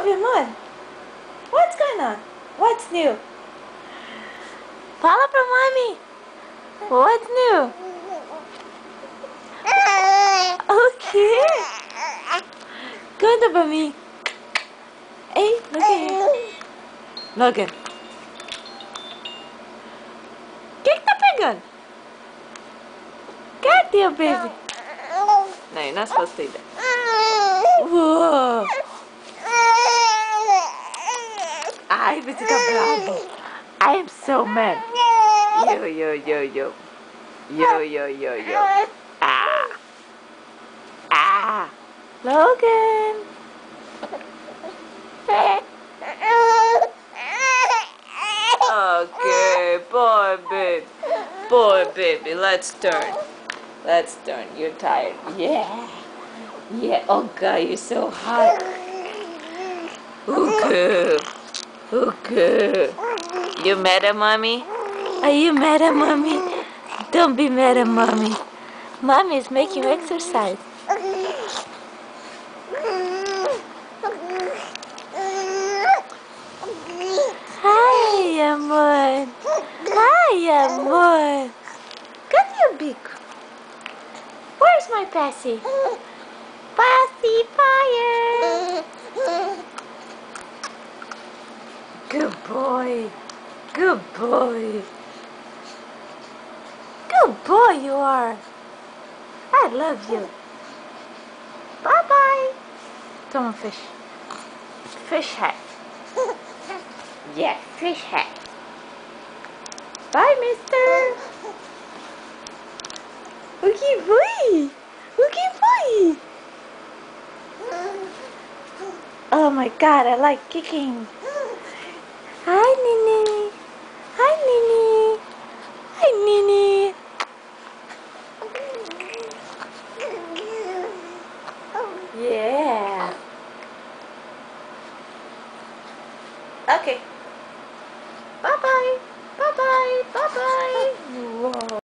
your mud. What's going on? What's new? Follow from mommy. What's new? Okay. Conta pra mim. Hey, look at here. Logan. O que tá pegando? Cadê o baby? Não, you're not supposed to do that. Whoa. Ai, você tá bravo. I am so mad. Yo, yo, yo, yo. Yo, yo, yo, yo. Ah. Ah. Logan. Okay, boy, baby. Boy, baby, let's turn. Let's turn. You're tired. Yeah. Yeah. Oh, God, you're so hot. Okay. Okay. You mad at mommy? Are you mad at mommy? Don't be mad at mommy. Mommy is making you exercise. Hi, amor. Hi, amor. Cadê o bico? Where's my Passy? Pacifier. Good boy. Good boy. Good boy you are. I love you. Bye-bye. Come on, fish. Fish hat. Yeah, fish hat. Bye, mister. Okay, boy. Okay, boy. Oh my God, I like kicking. Hi, Nini. Hi, Nini. Hi, Nini. Yeah. Okay. Bye-bye. Bye-bye. Bye-bye. Whoa.